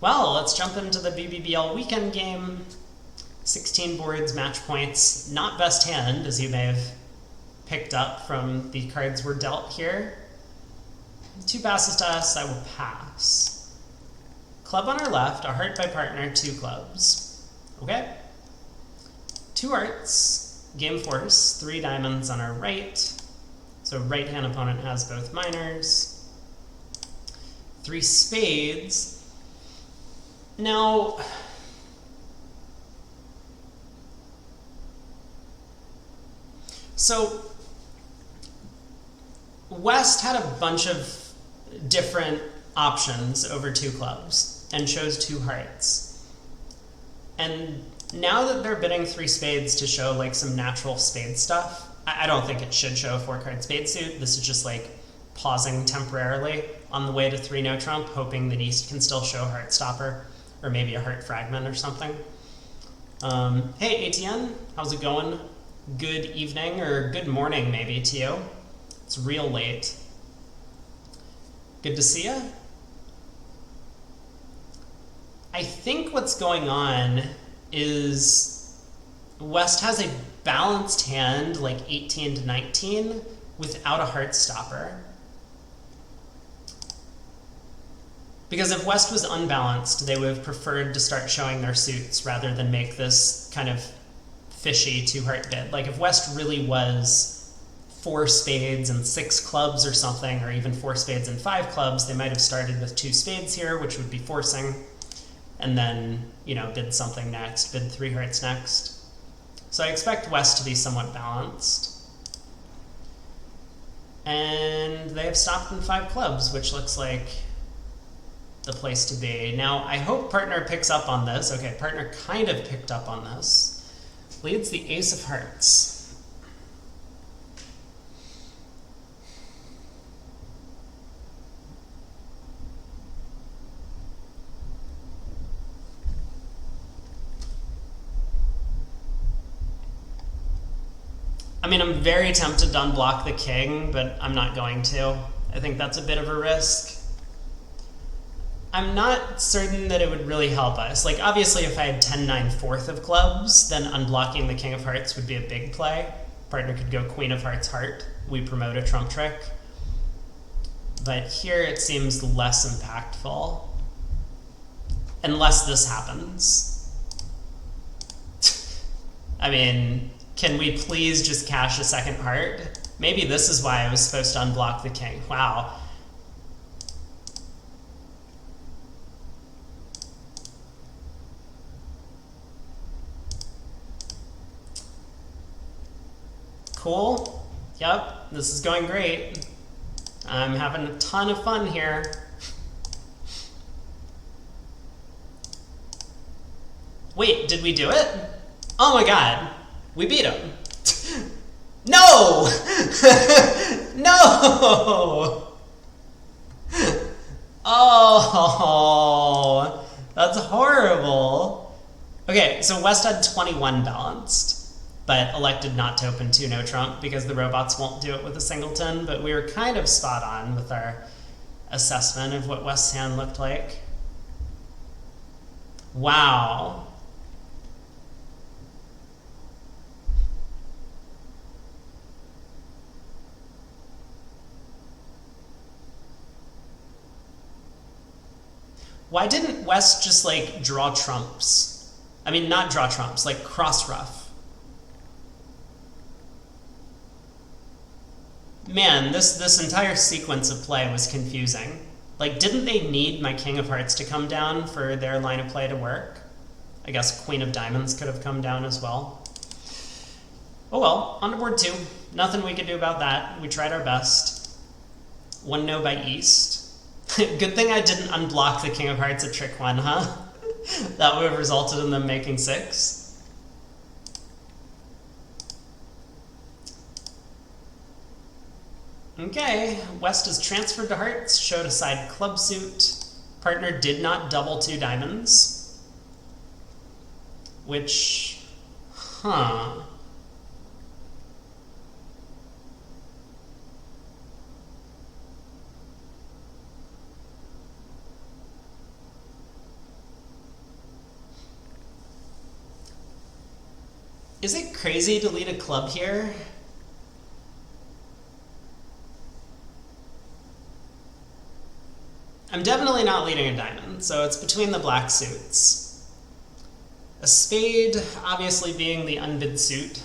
Well, let's jump into the BBBL weekend game. 16 boards, match points. Not best hand, as you may have picked up from the cards we're dealt here. 2 passes to us, I will pass. Club on our left, a heart by partner, 2 clubs. Okay. 2 hearts, game force, 3 diamonds on our right. So right hand opponent has both minors. 3 spades. Now, so West had a bunch of different options over 2 clubs and chose 2 hearts. And now that they're bidding 3 spades to show like some natural spade stuff, I don't think it should show a 4-card spade suit. This is just like pausing temporarily on the way to 3 no trump, hoping that East can still show heart stopper or maybe a heart fragment or something. Hey ATN, how's it going? Good evening or good morning maybe to you. It's real late. Good to see you. I think what's going on is West has a balanced hand like 18 to 19 without a heart stopper. Because if West was unbalanced, they would have preferred to start showing their suits rather than make this kind of fishy 2-heart bid. Like if West really was 4 spades and 6 clubs or something, or even 4 spades and 5 clubs, they might have started with 2 spades here, which would be forcing, and then, you know, bid something next, bid 3 hearts next. So I expect West to be somewhat balanced. And they have stopped in 5 clubs, which looks like the place to be. Now, I hope partner picks up on this. Okay, partner kind of picked up on this. Leads the ace of hearts. I mean, I'm very tempted to unblock the king, but I'm not going to. I think that's a bit of a risk. I'm not certain that it would really help us. Like, obviously, if I had 10-9 fourth of clubs, then unblocking the king of hearts would be a big play. Partner could go queen of hearts heart. We promote a trump trick. But here it seems less impactful. Unless this happens. I mean, can we please just cash a second heart? Maybe this is why I was supposed to unblock the king. Wow. Cool. Yep, this is going great. I'm having a ton of fun here. Wait, did we do it? Oh my god, we beat him. No! No! Oh, that's horrible. Okay, so West had 21 balanced, but elected not to open 2 no trump because the robots won't do it with a singleton, but we were kind of spot on with our assessment of what West's hand looked like. Wow. Why didn't West just like draw trumps? I mean, not draw trumps, like cross ruff. Man, this entire sequence of play was confusing. Like, didn't they need my king of hearts to come down for their line of play to work? I guess queen of diamonds could have come down as well. Oh well, on to board 2. Nothing we could do about that. We tried our best. 1 no by East. Good thing I didn't unblock the king of hearts at trick 1, huh? That would have resulted in them making 6. Okay, West is transferred to hearts, showed a side club suit. Partner did not double 2 diamonds. Which, huh. Is it crazy to lead a club here? I'm definitely not leading a diamond, so it's between the black suits. A spade, obviously being the unbid suit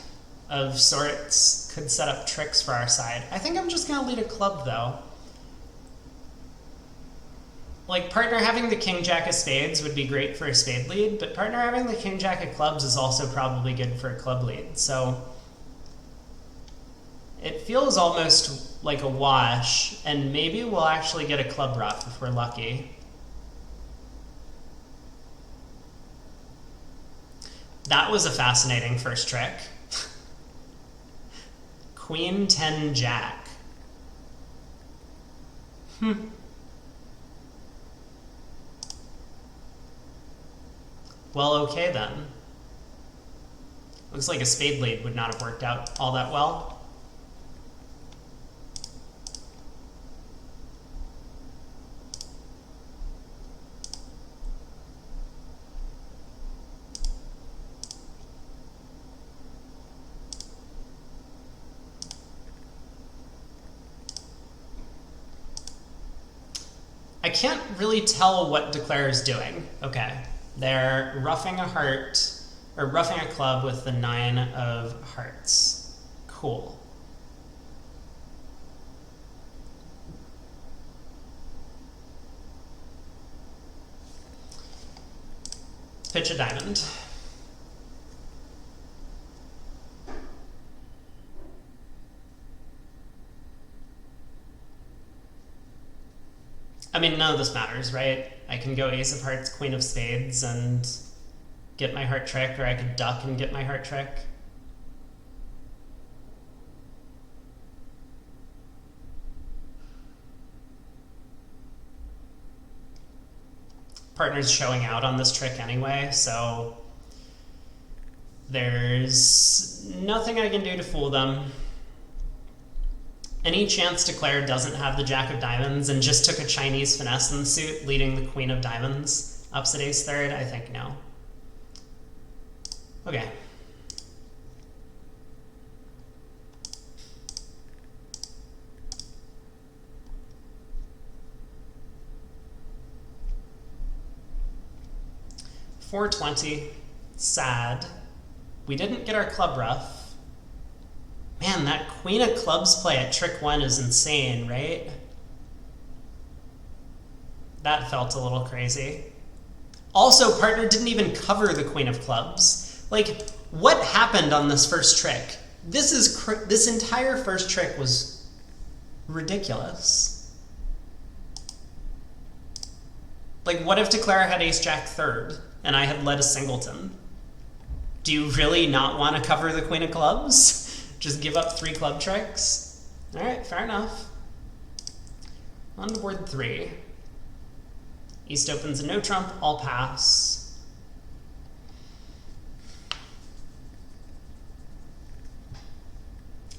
of sorts, could set up tricks for our side. I think I'm just going to lead a club, though. Like, partner having the king-jack of spades would be great for a spade lead, but partner having the king-jack of clubs is also probably good for a club lead, so it feels almost like a wash, and maybe we'll actually get a club ruff if we're lucky. That was a fascinating first trick. Queen 10 jack. Well, okay then. Looks like a spade lead would not have worked out all that well. I can't really tell what Declare's doing. Okay, they're roughing a heart, or roughing a club with the 9 of hearts. Cool. Pitch a diamond. I mean, none of this matters, right? I can go ace of hearts, queen of spades, and get my heart trick, or I could duck and get my heart trick. Partner's showing out on this trick anyway, so there's nothing I can do to fool them. Any chance Declare doesn't have the jack of diamonds and just took a Chinese finesse in the suit, leading the queen of diamonds upset ace third? I think no. Okay. $420. Sad. We didn't get our club ruff. Man, that queen of clubs play at trick 1 is insane, right? That felt a little crazy. Also, partner didn't even cover the queen of clubs. Like, what happened on this first trick? This entire first trick was ridiculous. Like, what if Declare had ace jack third and I had led a singleton? Do you really not want to cover the queen of clubs? Just give up 3 club tricks? All right, fair enough. On to board 3. East opens a no trump, all pass.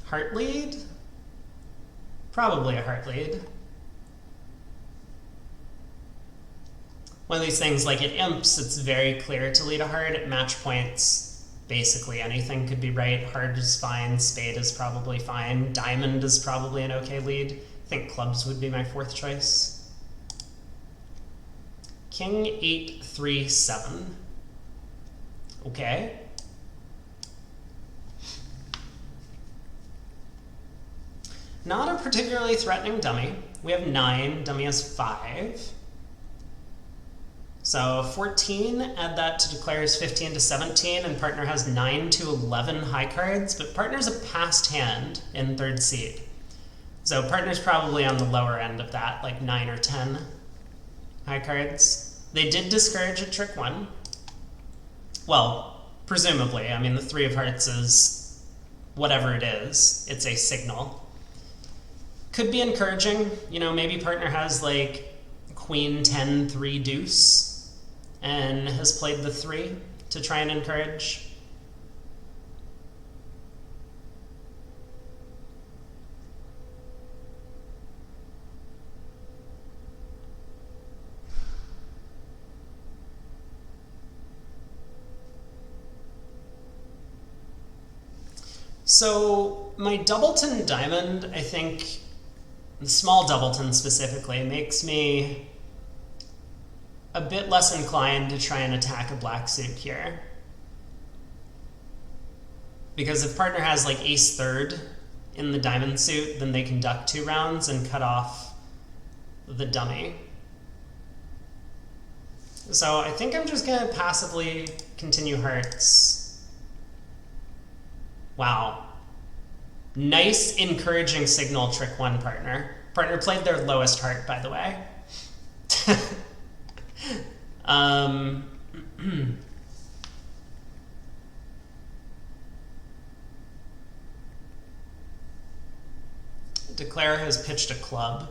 Heart lead? Probably a heart lead. One of these things, like at imps, it's very clear to lead a heart. At match points, basically anything could be right. Heart is fine, spade is probably fine, diamond is probably an okay lead. I think clubs would be my 4th choice. King 8 3 7. Okay. Not a particularly threatening dummy. We have 9, dummy has 5. So 14, add that to Declare's 15 to 17, and partner has 9 to 11 high cards, but partner's a passed hand in 3rd seed. So partner's probably on the lower end of that, like 9 or 10 high cards. They did discourage at trick 1. Well, presumably. I mean, the 3 of hearts is whatever it is. It's a signal. Could be encouraging. You know, maybe partner has like queen 10 3 deuce and has played the 3 to try and encourage. So my doubleton diamond, I think, the small doubleton specifically, makes me a bit less inclined to try and attack a black suit here. Because if partner has like ace third in the diamond suit, then they can duck 2 rounds and cut off the dummy. So I think I'm just gonna passively continue hearts. Wow. Nice encouraging signal, trick 1 partner. Partner played their lowest heart, by the way. Declare has pitched a club.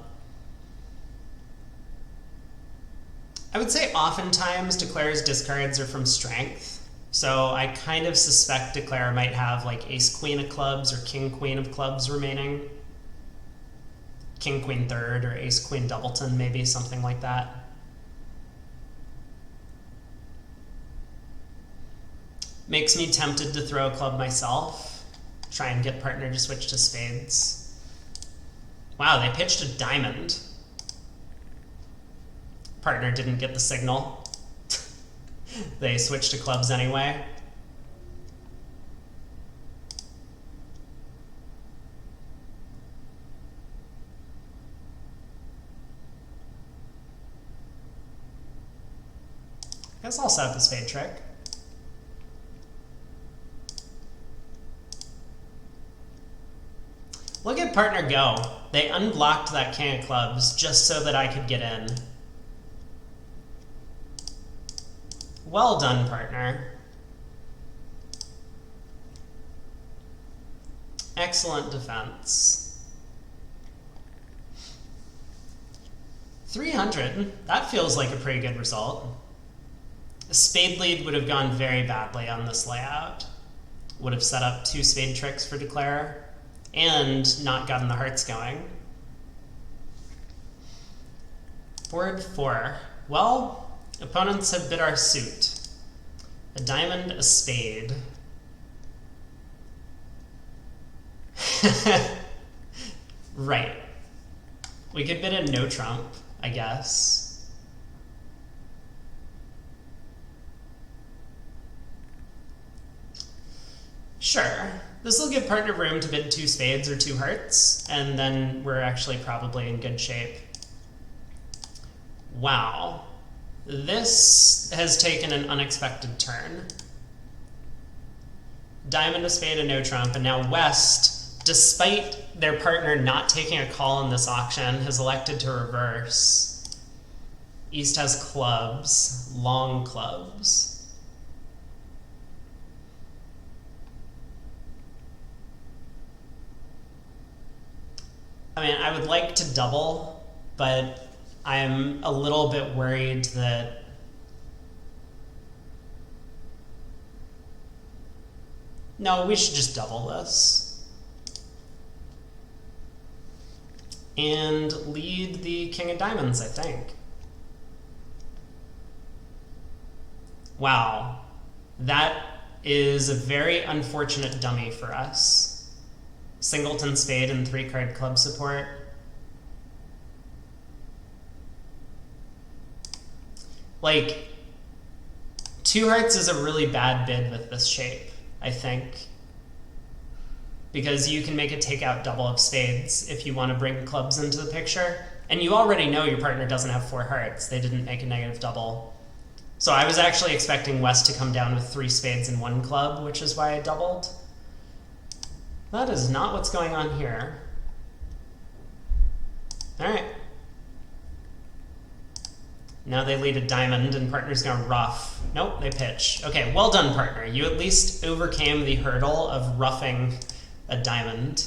I would say oftentimes Declare's discards are from strength. So I kind of suspect Declare might have like ace queen of clubs or king queen of clubs remaining. King queen third or ace queen doubleton, maybe something like that. Makes me tempted to throw a club myself. Try and get partner to switch to spades. Wow, they pitched a diamond. Partner didn't get the signal. They switched to clubs anyway. Guess I'll set up a spade trick. Look at partner go. They unblocked that king of clubs just so that I could get in. Well done, partner. Excellent defense. 300, that feels like a pretty good result. A spade lead would have gone very badly on this layout. Would have set up 2 spade tricks for Declare and not gotten the hearts going. Board 4. Well, opponents have bid our suit. A diamond, a spade. Right. We could bid a no trump, I guess. Sure. This will give partner room to bid 2 spades or 2 hearts, and then we're actually probably in good shape. Wow. This has taken an unexpected turn. Diamond, a spade, a no trump, and now West, despite their partner not taking a call in this auction, has elected to reverse. East has clubs, long clubs. I mean, I would like to double, but I'm a little bit worried that no, we should just double this. And lead the king of diamonds, I think. Wow. That is a very unfortunate dummy for us. Singleton spade and 3-card club support. Like, 2 hearts is a really bad bid with this shape, I think. Because you can make a takeout double of spades if you want to bring clubs into the picture. And you already know your partner doesn't have 4 hearts. They didn't make a negative double. So I was actually expecting West to come down with 3 spades and 1 club, which is why I doubled. That is not what's going on here. All right. Now they lead a diamond and partner's gonna ruff. Nope, they pitch. Okay, well done, partner. You at least overcame the hurdle of roughing a diamond.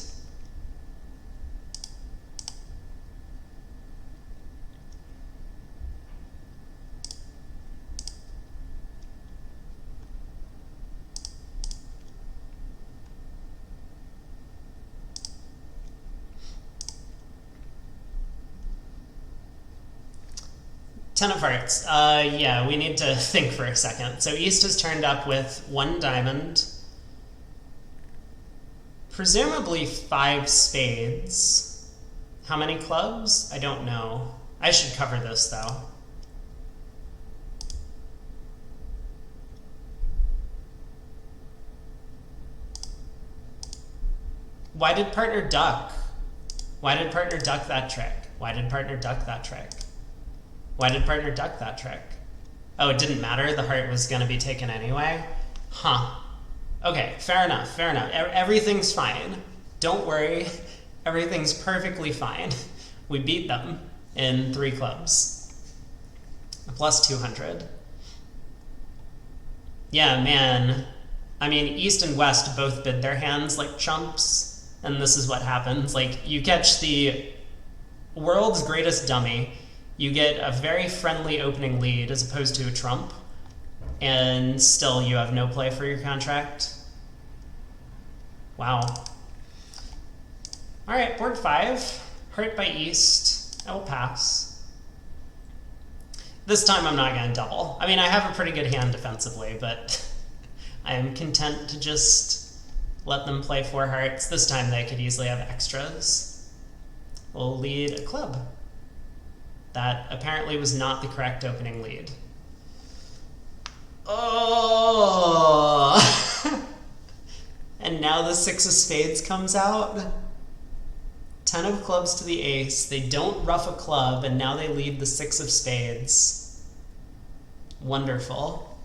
Ten of hearts. Yeah, we need to think for a second. So East has turned up with 1 diamond. Presumably 5 spades. How many clubs? I don't know. I should cover this though. Why did partner duck? Why did partner duck that trick? Why did partner duck that trick? Why did partner duck that trick? Oh, it didn't matter? The heart was going to be taken anyway? Huh. Okay, fair enough, fair enough. Everything's fine. Don't worry. Everything's perfectly fine. We beat them in 3 clubs. Plus 200. Yeah, man. I mean, East and West both bid their hands like chumps, and this is what happens. Like, you catch the world's greatest dummy, you get a very friendly opening lead as opposed to a trump, and still you have no play for your contract. Wow. All right, board 5, hurt by East. I will pass. This time I'm not going to double. I mean, I have a pretty good hand defensively, but I am content to just let them play 4 hearts. This time they could easily have extras. We'll lead a club. That apparently was not the correct opening lead. Oh! And now the 6 of spades comes out. 10 of clubs to the ace. They don't ruff a club, and now they lead the 6 of spades. Wonderful.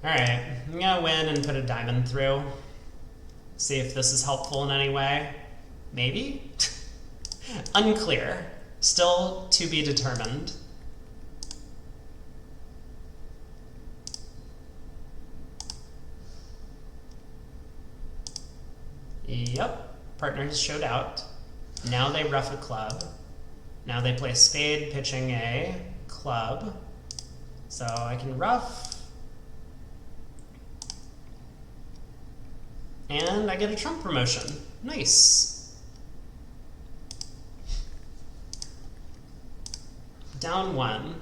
Alright, I'm gonna win and put a diamond through. See if this is helpful in any way. Maybe? Unclear. Still to be determined. Yep, partners showed out. Now they ruff a club. Now they play spade, pitching a club. So I can ruff. And I get a trump promotion. Nice. Down 1.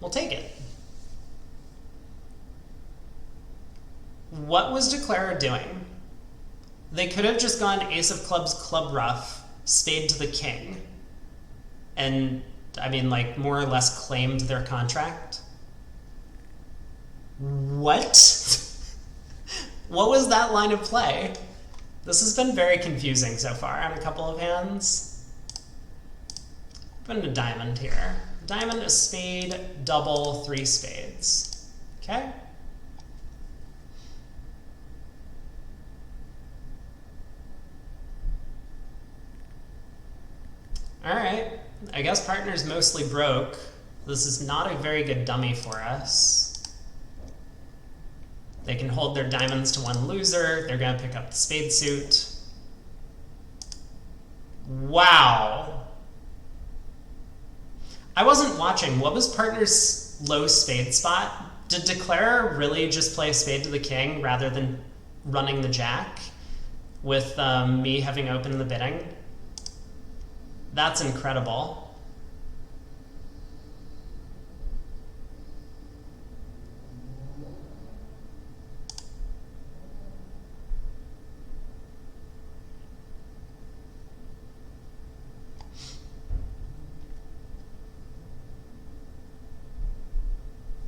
We'll take it. What was Declarer doing? They could have just gone ace of clubs, club ruff, spade to the king, and, I mean, like, more or less claimed their contract. What? What was that line of play? This has been very confusing so far on a couple of hands. Put in a diamond here. Diamond, a spade, double, 3 spades. Okay? Alright, I guess partner's mostly broke. This is not a very good dummy for us. They can hold their diamonds to 1 loser. They're going to pick up the spade suit. Wow. I wasn't watching. What was partner's low spade spot? Did Declarer really just play a spade to the king rather than running the jack with me having opened the bidding? That's incredible.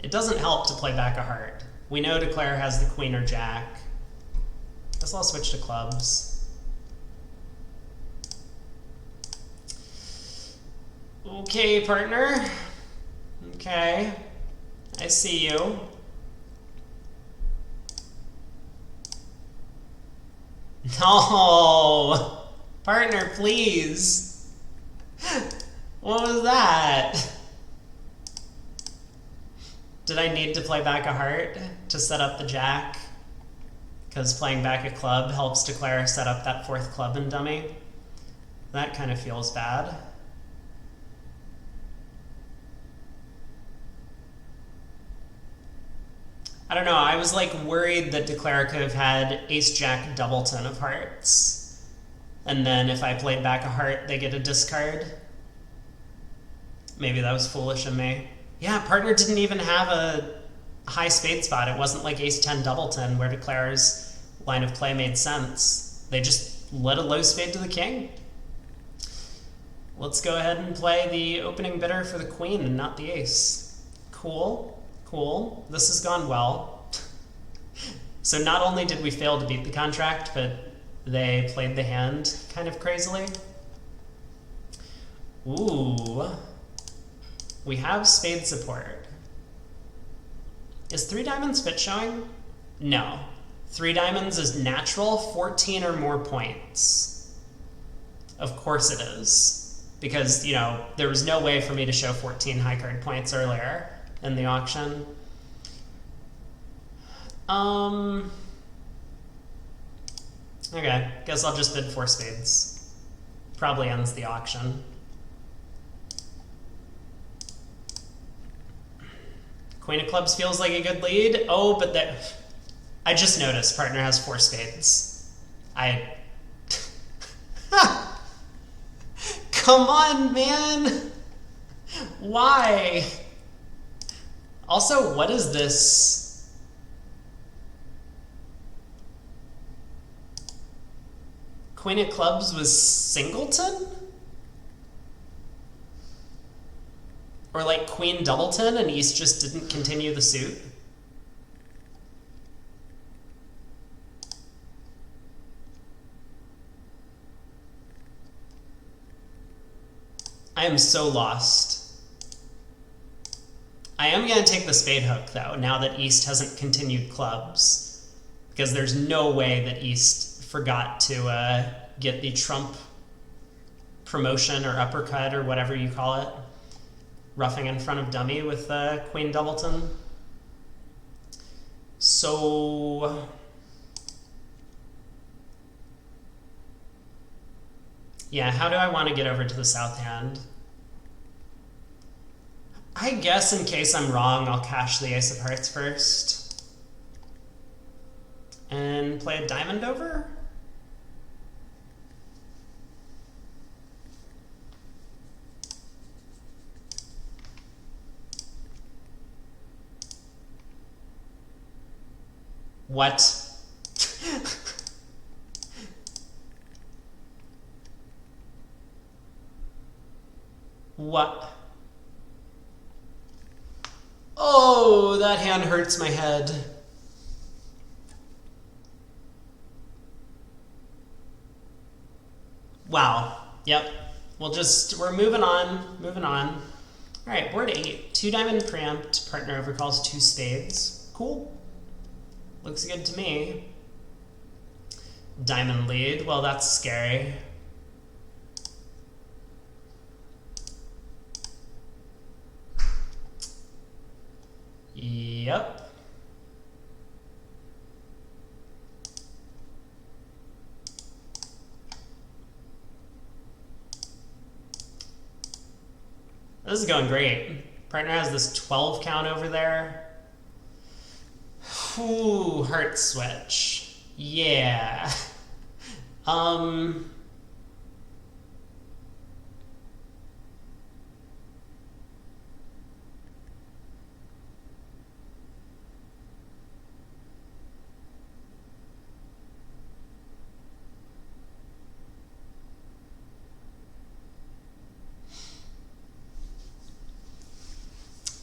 It doesn't help to play back a heart. We know Declarer has the queen or jack. Guess I'll switch to clubs. Okay, partner. Okay. I see you. No! Partner, please! What was that? Did I need to play back a heart to set up the jack? Because playing back a club helps Declarer set up that 4th club in dummy. That kind of feels bad. I don't know, I was like worried that Declarer could have had ace-jack doubleton of hearts. And then if I played back a heart, they get a discard. Maybe that was foolish of me. Yeah, partner didn't even have a high spade spot. It wasn't like ace-10 doubleton where Declare's line of play made sense. They just let a low spade to the king. Let's go ahead and play the opening bidder for the queen and not the ace. Cool, cool. This has gone well. So not only did we fail to beat the contract, but they played the hand kind of crazily. Ooh. We have spade support. Is 3 diamonds fit showing? No. 3 diamonds is natural, 14 or more points. Of course it is. Because, you know, there was no way for me to show 14 high card points earlier in the auction. Okay, guess I'll just bid 4 spades. Probably ends the auction. Queen of clubs feels like a good lead. Oh, but I just noticed partner has 4 spades. Come on, man! Why? Also, what is this? Queen of clubs was singleton? Or like queen doubleton and East just didn't continue the suit? I am so lost. I am going to take the spade hook, though, now that East hasn't continued clubs. Because there's no way that East forgot to get the trump promotion or uppercut or whatever you call it. Roughing in front of dummy with Queen Doubleton. So... yeah, how do I want to get over to the south hand? I guess in case I'm wrong, I'll cash the ace of hearts first. And play a diamond over? What? What? Oh, that hand hurts my head. Wow. Yep. We're moving on. Moving on. All right, board 8. 2 diamond preempt. Partner overcalls 2 spades. Cool. Looks good to me. Diamond lead. Well, that's scary. Yep. This is going great. Partner has this 12 count over there. Ooh, heart switch. Yeah.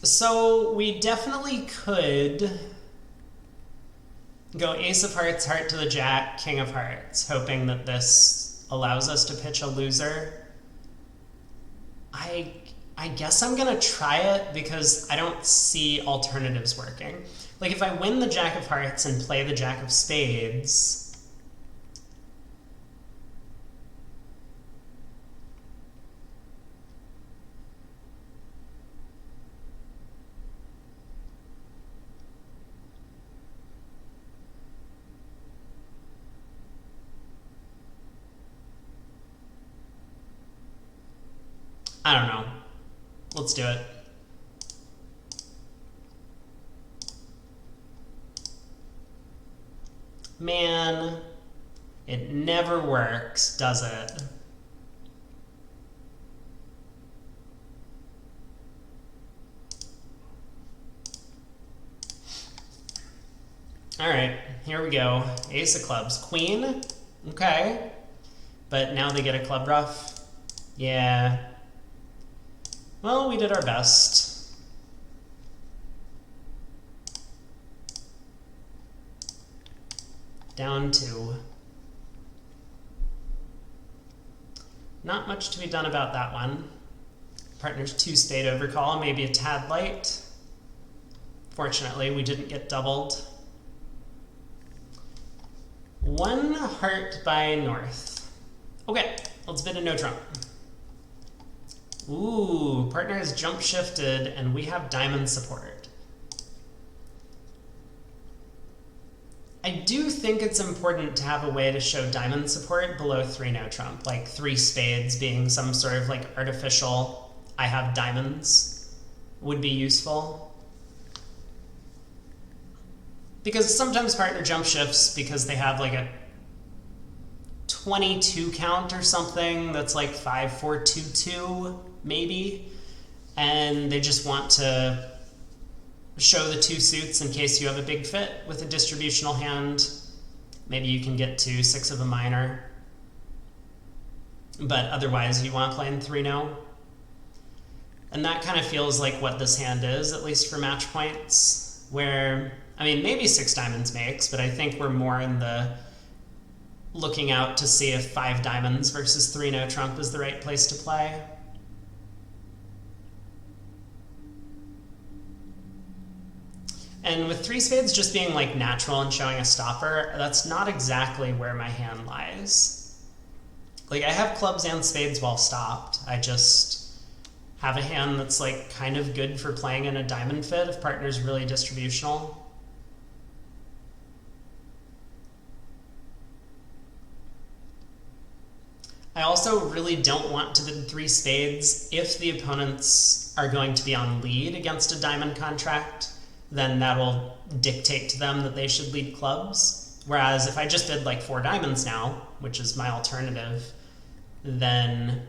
So we definitely could go ace of hearts, heart to the jack, king of hearts, hoping that this allows us to pitch a loser. I guess I'm gonna try it because I don't see alternatives working. Like if I win the jack of hearts and play the jack of spades, I don't know. Let's do it. Man, it never works, does it? All right, here we go. Ace of clubs. Queen. Okay. But now they get a club ruff. Yeah. Well, we did our best. Down 2. Not much to be done about that one. Partner's 2-spade overcall, maybe a tad light. Fortunately, we didn't get doubled. 1 heart by North. Okay, let's bid a no trump. Ooh, partner has jump shifted and we have diamond support. I do think it's important to have a way to show diamond support below 3 no trump, like 3 spades being some sort of like artificial I have diamonds would be useful. Because sometimes partner jump shifts because they have like a 22 count or something that's like 5, 4, 2, 2 maybe, and they just want to show the 2 suits in case you have a big fit with a distributional hand. Maybe you can get to 6 of a minor, but otherwise you want to play in 3-no. And that kind of feels like what this hand is, at least for match points, where, I mean, maybe 6 diamonds makes, but I think we're more in the looking out to see if 5 diamonds versus 3 no trump is the right place to play. And with 3 spades just being like natural and showing a stopper, that's not exactly where my hand lies. Like I have clubs and spades well stopped. I just have a hand that's like kind of good for playing in a diamond fit if partner's really distributional. I also really don't want to bid 3 spades if the opponents are going to be on lead against a diamond contract. Then that'll dictate to them that they should lead clubs. Whereas if I just bid like 4 diamonds now, which is my alternative, then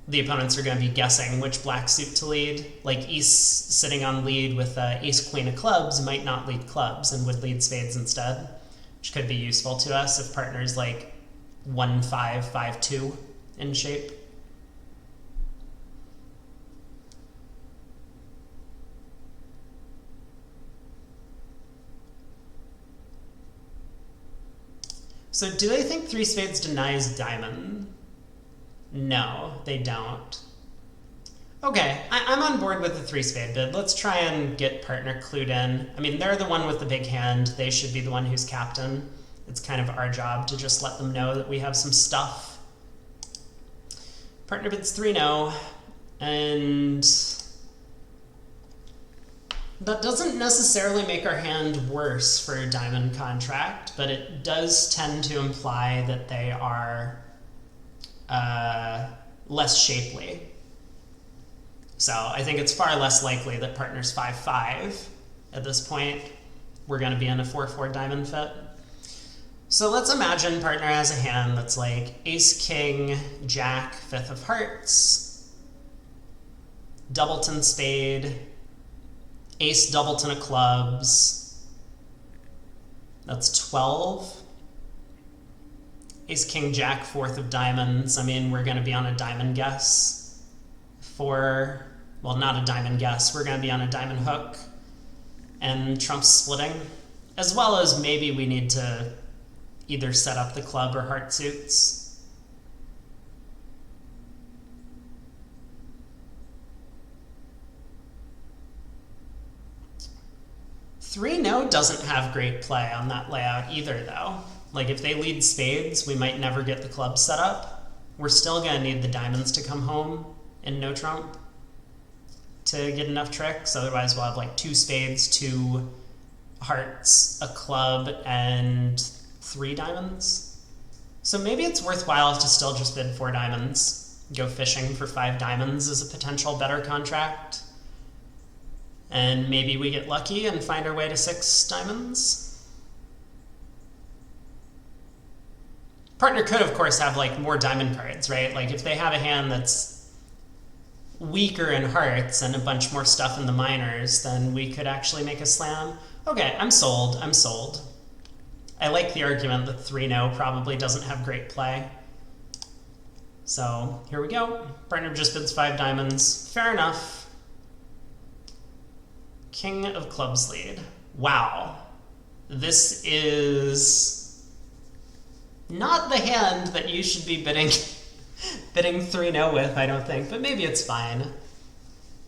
the opponents are going to be guessing which black suit to lead. Like East sitting on lead with ace queen of clubs might not lead clubs and would lead spades instead, which could be useful to us if partners like 1-5, 5-2 in shape. So do they think 3 spades denies diamond? No, they don't. Okay, I'm on board with the 3 spade bid. Let's try and get partner clued in. I mean, they're the one with the big hand. They should be the one who's captain. It's kind of our job to just let them know that we have some stuff. Partner bids 3-no, and that doesn't necessarily make our hand worse for a diamond contract, but it does tend to imply that they are less shapely. So I think it's far less likely that partner's 5-5 at this point. We're going to be in a 4-4 diamond fit. So let's imagine partner has a hand that's like ace, king, jack, 5th of hearts, doubleton spade, ace, doubleton of clubs. That's 12. Ace, king, jack, 4th of diamonds. I mean, we're going to be on a diamond guess for, well, not a diamond guess. We're going to be on a diamond hook and trump's splitting, as well as maybe we need to either set up the club or heart suits. Three no doesn't have great play on that layout either, though. Like if they lead spades, we might never get the club set up. We're still going to need the diamonds to come home in no trump to get enough tricks. Otherwise, we'll have like 2 spades, 2 hearts, a club, and 3 diamonds. So maybe it's worthwhile to still just bid 4 diamonds, go fishing for 5 diamonds as a potential better contract. And maybe we get lucky and find our way to 6 diamonds. Partner could, of course, have like more diamond cards, right? Like if they have a hand that's weaker in hearts and a bunch more stuff in the minors, then we could actually make a slam. Okay, I'm sold. I'm sold. I like the argument that 3-no probably doesn't have great play. So here we go. Partner just bids 5 diamonds. Fair enough. King of clubs lead. Wow. This is not the hand that you should be bidding 3-no with, I don't think, but maybe it's fine.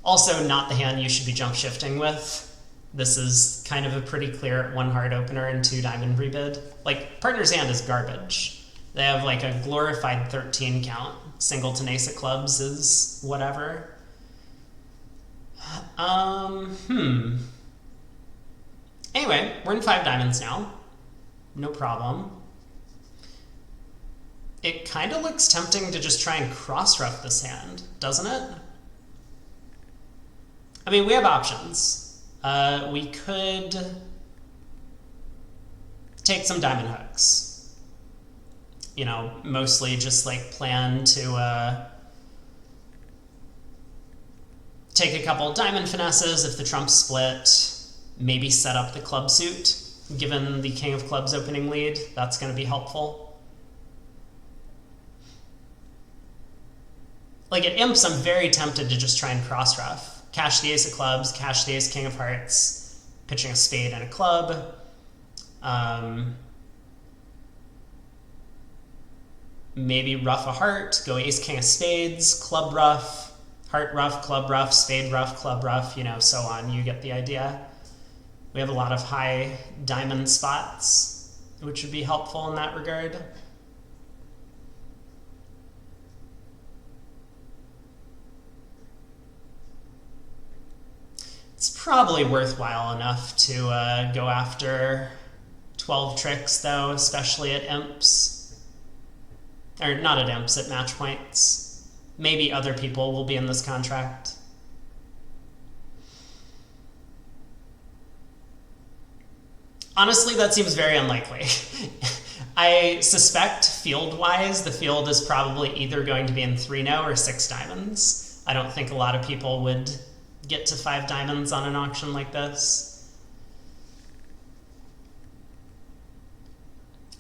Also not the hand you should be jump shifting with. This is kind of a pretty clear 1 heart opener and 2 diamond rebid. Like, partner's hand is garbage. They have like a glorified 13 count. Singleton ace of clubs is whatever. Anyway, we're in 5 diamonds now. No problem. It kind of looks tempting to just try and cross-ruff this hand, doesn't it? I mean, we have options. We could take some diamond hooks. You know, mostly just like plan to take a couple diamond finesses if the trumps split, maybe set up the club suit. Given the king of clubs opening lead, that's going to be helpful. Like at imps, I'm very tempted to just try and cross-ruff. Cash the ace of clubs, cash the ace king of hearts, pitching a spade and a club. Maybe ruff a heart, go ace king of spades, club ruff, heart ruff, club ruff, spade ruff, club ruff, you know, so on. You get the idea. We have a lot of high diamond spots, which would be helpful in that regard. It's probably worthwhile enough to go after 12 tricks, though, especially at imps. Or not at imps, at match points. Maybe other people will be in this contract. Honestly, that seems very unlikely. I suspect field-wise, the field is probably either going to be in 3-no or 6 diamonds. I don't think a lot of people would get to 5 diamonds on an auction like this.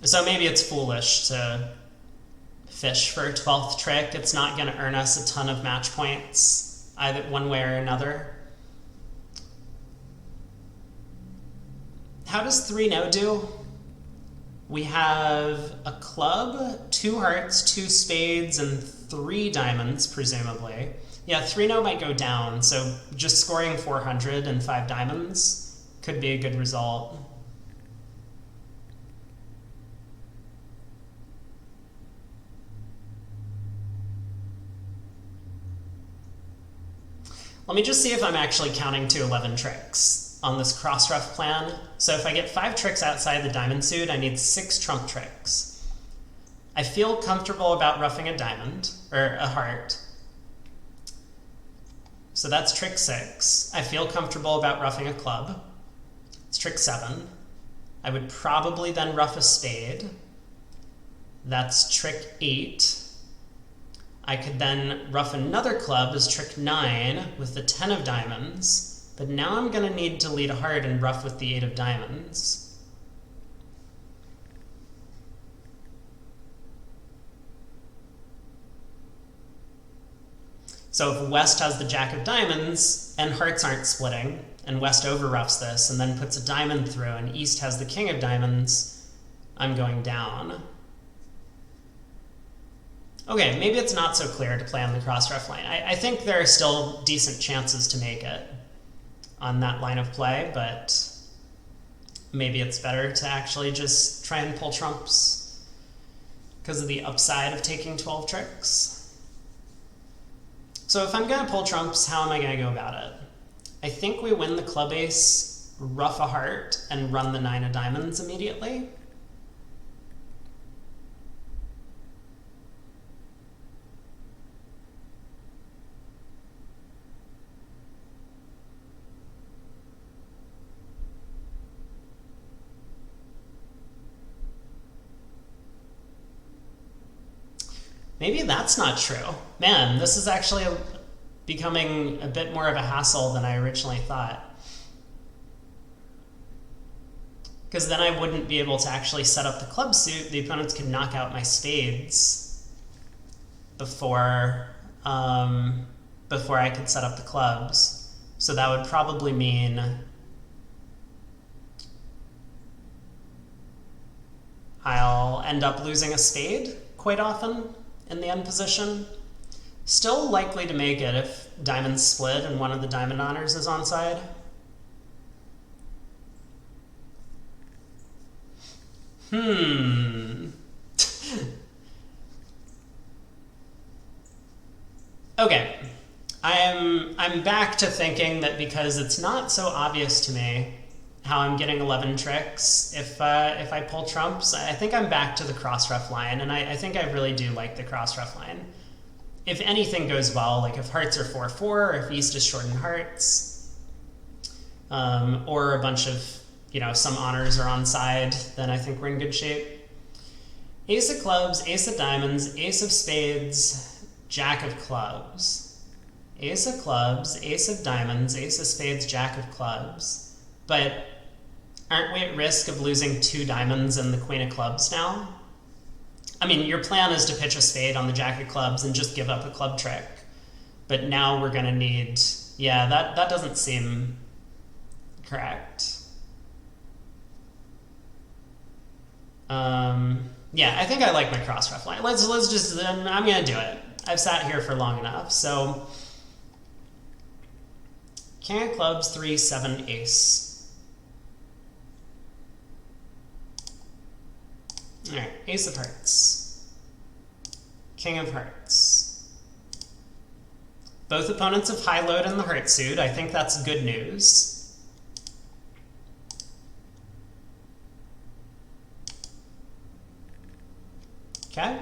So maybe it's foolish to fish for a 12th trick. It's not going to earn us a ton of match points, either one way or another. How does 3-no do? We have a club, 2 hearts, 2 spades, and 3 diamonds, presumably. Yeah, 3-no might go down, so just scoring 400 and 5 diamonds could be a good result. Let me just see if I'm actually counting to 11 tricks on this cross-ruff plan. So if I get 5 tricks outside the diamond suit, I need 6 trump tricks. I feel comfortable about ruffing a diamond, or a heart. So that's trick 6. I feel comfortable about ruffing a club. It's trick 7. I would probably then ruff a spade. That's trick 8. I could then ruff another club as trick 9 with the 10 of diamonds, but now I'm going to need to lead a heart and ruff with the 8 of diamonds. So if West has the jack of diamonds and hearts aren't splitting, and West overruffs this and then puts a diamond through, and East has the king of diamonds, I'm going down. Okay, maybe it's not so clear to play on the cross-ruff line. I think there are still decent chances to make it on that line of play, but maybe it's better to actually just try and pull trumps because of the upside of taking 12 tricks. So if I'm going to pull trumps, how am I going to go about it? I think we win the club ace, ruff a heart, and run the 9 of diamonds immediately. Maybe that's not true. Man, this is actually becoming a bit more of a hassle than I originally thought. because then I wouldn't be able to actually set up the club suit. The opponents could knock out my spades before before I could set up the clubs. So that would probably mean I'll end up losing a spade quite often in the end position. Still likely to make it if diamonds split and one of the diamond honors is onside. Okay, I'm back to thinking that because it's not so obvious to me how I'm getting 11 tricks if I pull trumps, I think I'm back to the cross-ref line, and I think I really do like the cross-ref line. If anything goes well, like if hearts are 4-4, or if East is short in hearts, or a bunch of, some honors are on side, then I think we're in good shape. Ace of clubs, ace of diamonds, ace of spades, jack of clubs. Ace of clubs, ace of diamonds, ace of spades, jack of clubs. But aren't we at risk of losing 2 diamonds and the queen of clubs now? I mean, your plan is to pitch a spade on the jack of clubs and just give up a club trick. But now we're going to need... Yeah, that doesn't seem correct. Yeah, I think I like my cross-ref line. Let's just... I'm going to do it. I've sat here for long enough. So, king of clubs, 3, 7, ace. All right, ace of hearts, king of hearts. Both opponents have high load in the heart suit. I think that's good news. Okay.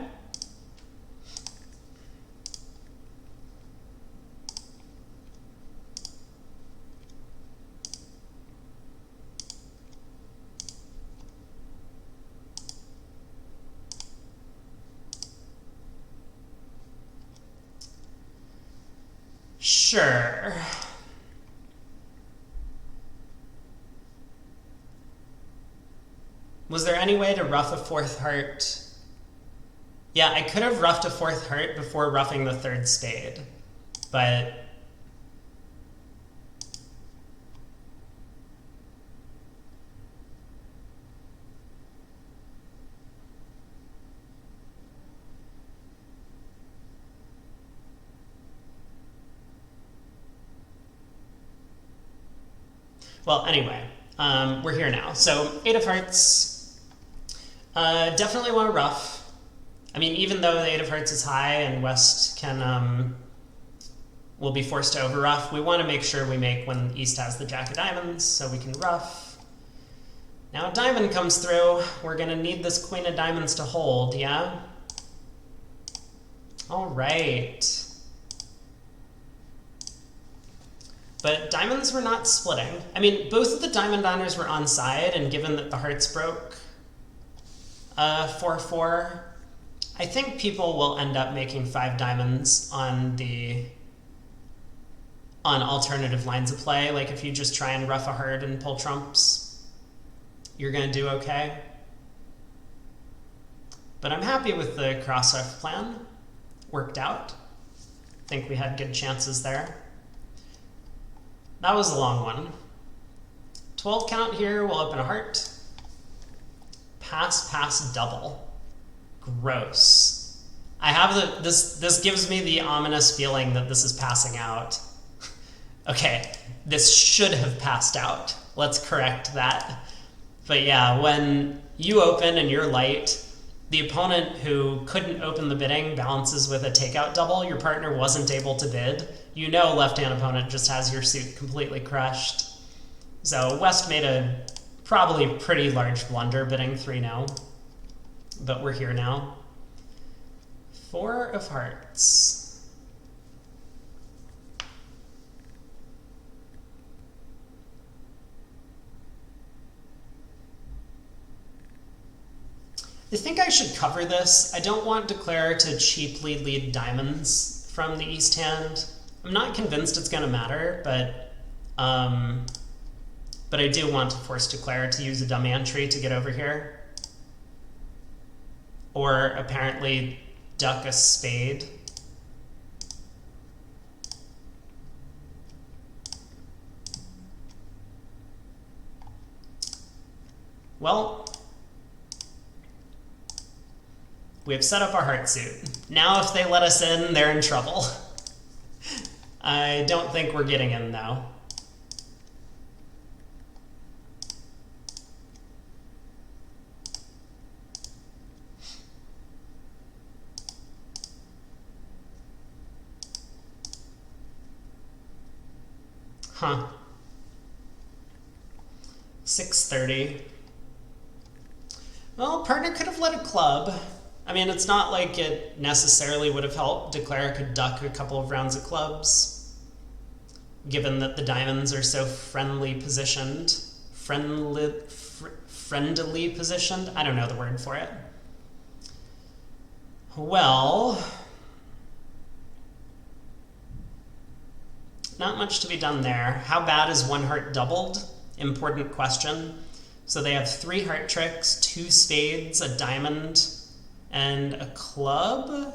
Sure. Was there any way to rough a 4th heart? Yeah, I could have roughed a 4th heart before roughing the 3rd spade, but... Well, anyway, we're here now. So 8 of hearts, definitely want to rough. I mean, even though the 8 of hearts is high and West will be forced to over rough, we want to make sure we make when East has the jack of diamonds, so we can rough. Now a diamond comes through. We're going to need this queen of diamonds to hold, yeah? All right. But diamonds were not splitting. I mean, both of the diamond honors were on side, and given that the hearts broke 4-4, I think people will end up making 5 diamonds on alternative lines of play. Like if you just try and rough a heart and pull trumps, you're going to do okay. But I'm happy with the cross-ref plan. Worked out. I think we had good chances there. That was a long one. 12 count here, we'll open a heart. Pass, pass, double. Gross. I have this gives me the ominous feeling that this is passing out. Okay, this should have passed out. Let's correct that. But yeah, when you open and you're light, the opponent who couldn't open the bidding balances with a takeout double. Your partner wasn't able to bid. You know left-hand opponent just has your suit completely crushed. So West made a probably pretty large blunder bidding 3-0. But we're here now. 4 of hearts. I think I should cover this. I don't want Declare to cheaply lead diamonds from the East hand. I'm not convinced it's going to matter, but But I do want to force Declare to use a dummy entry to get over here. Or apparently duck a spade. Well, we have set up our heart suit. Now if they let us in, they're in trouble. I don't think we're getting in though. Huh. 6:30. Well, partner could have led a club. I mean, it's not like it necessarily would have helped. Declare could duck a couple of rounds of clubs, given that the diamonds are so friendly positioned. Friendly positioned? I don't know the word for it. Well, not much to be done there. How bad is one heart doubled? Important question. So they have 3 heart tricks, 2 spades, a diamond, and a club.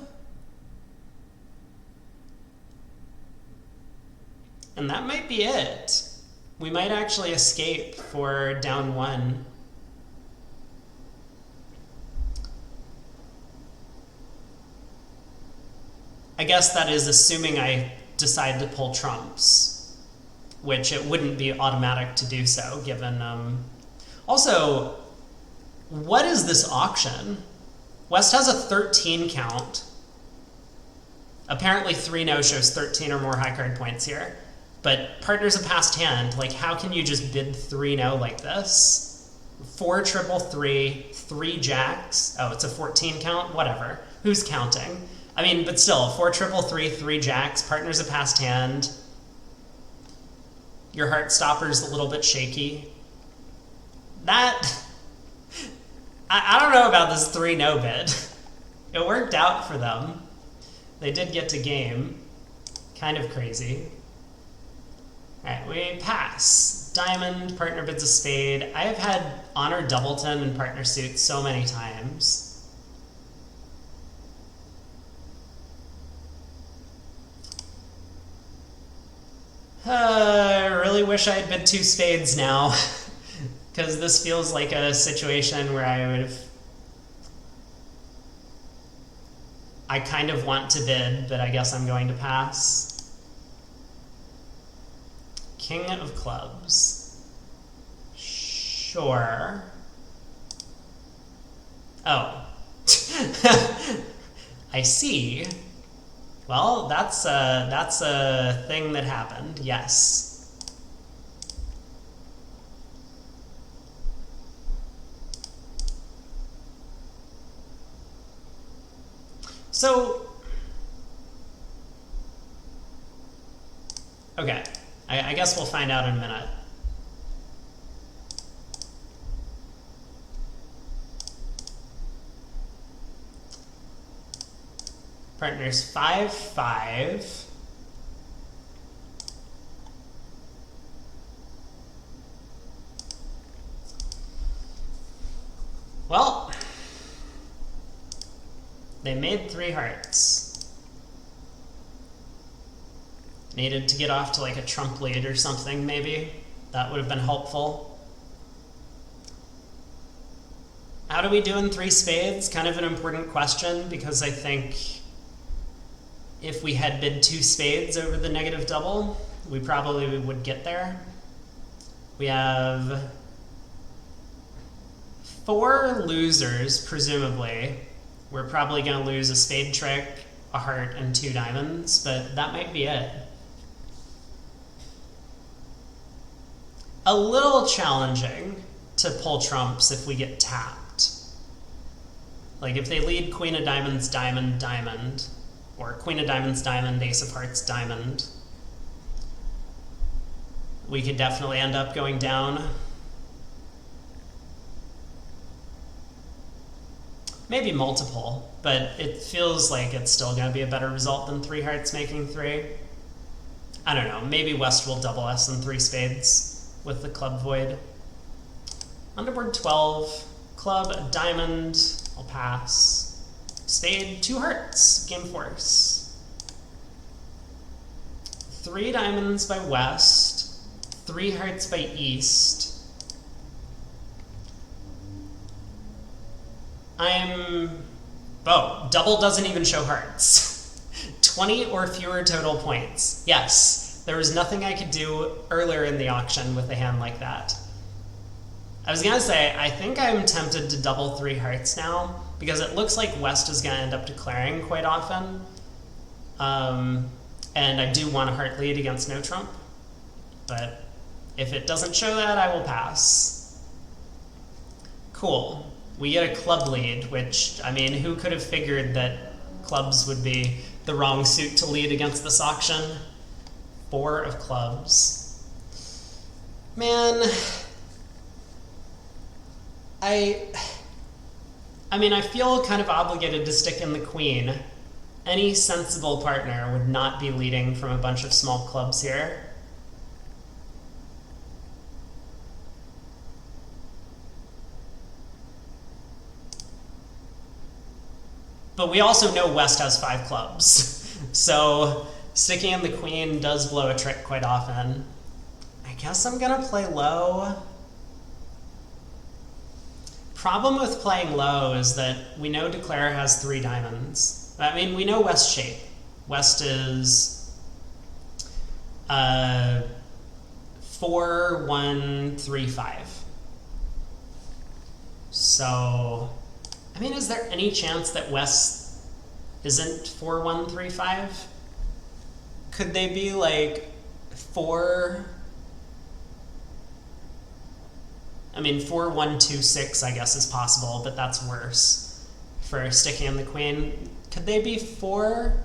And that might be it. We might actually escape for down 1. I guess that is assuming I decide to pull trumps, which it wouldn't be automatic to do so, given... Also, what is this auction? West has a 13 count. Apparently 3 no-shows 13 or more high card points here. But partner's a passed hand. Like, how can you just bid 3 no like this? 4 triple 3, 3 jacks. Oh, it's a 14 count? Whatever. Who's counting? I mean, but still, 4 triple 3, 3 jacks. Partner's a passed hand. Your heart stopper's a little bit shaky. That... I don't know about this 3 no bid. It worked out for them. They did get to game. Kind of crazy. Alright, we pass. Diamond, partner bids a spade. I have had honor doubleton and partner suit so many times. I really wish I had bid 2 spades now. Because this feels like a situation where I kind of want to bid, but I guess I'm going to pass. King of clubs. Sure. Oh. I see. Well, that's a thing that happened, yes. So, okay, I guess we'll find out in a minute. Partners 5-5. Well, they made 3 hearts. Needed to get off to like a trump lead or something, maybe. That would have been helpful. How do we do in 3 spades? Kind of an important question, because I think if we had bid 2 spades over the negative double, we probably would get there. We have 4 losers, presumably. We're probably going to lose a spade trick, a heart, and 2 diamonds, but that might be it. A little challenging to pull trumps if we get tapped. Like if they lead queen of diamonds, diamond, diamond, or queen of diamonds, diamond, ace of hearts, diamond, we could definitely end up going down. Maybe multiple, but it feels like it's still going to be a better result than 3 hearts making 3. I don't know, maybe West will double us in 3 spades. with the club void. On to board 12, club, a diamond, I'll pass. Spade, 2 hearts, game force. 3 diamonds by west, 3 hearts by east. Oh, double doesn't even show hearts. 20 or fewer total points. Yes, there was nothing I could do earlier in the auction with a hand like that. I was gonna say, I think I'm tempted to double 3 hearts now, because it looks like West is gonna end up declaring quite often. And I do want a heart lead against no trump, but if it doesn't show that, I will pass. Cool. We get a club lead, which, I mean, who could have figured that clubs would be the wrong suit to lead against this auction? 4 of clubs. Man, I mean, I feel kind of obligated to stick in the queen. Any sensible partner would not be leading from a bunch of small clubs here. But we also know West has 5 clubs. So sticking in the queen does blow a trick quite often. I guess I'm gonna play low. Problem with playing low is that we know Declare has 3 diamonds. I mean, we know West shape. West is 4, 1, 3, 5. So, I mean, is there any chance that West isn't 4, 1, 3, 5? Could they be like 4? I mean, 4, 1, 2, 6, I guess, is possible, but that's worse for sticking in the queen. Could they be 4,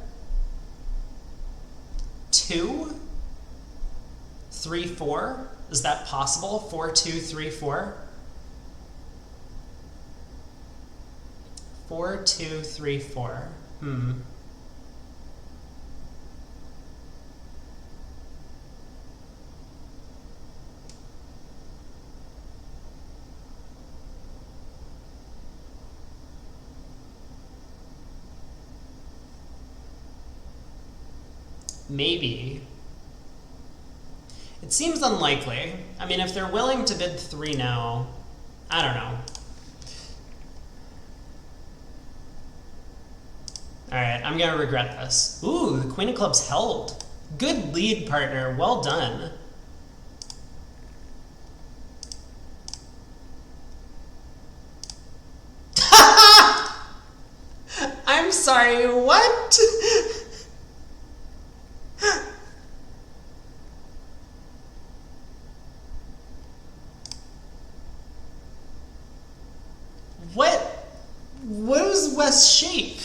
2, 3, 4? Is that possible? 4, 2, 3, 4? 4, 2, 3, 4. Maybe. It seems unlikely. I mean, if they're willing to bid 3 now, I don't know. Alright, I'm gonna regret this. Ooh, the Queen of Clubs held. Good lead, partner. Well done. I'm sorry, what? What is West's shape?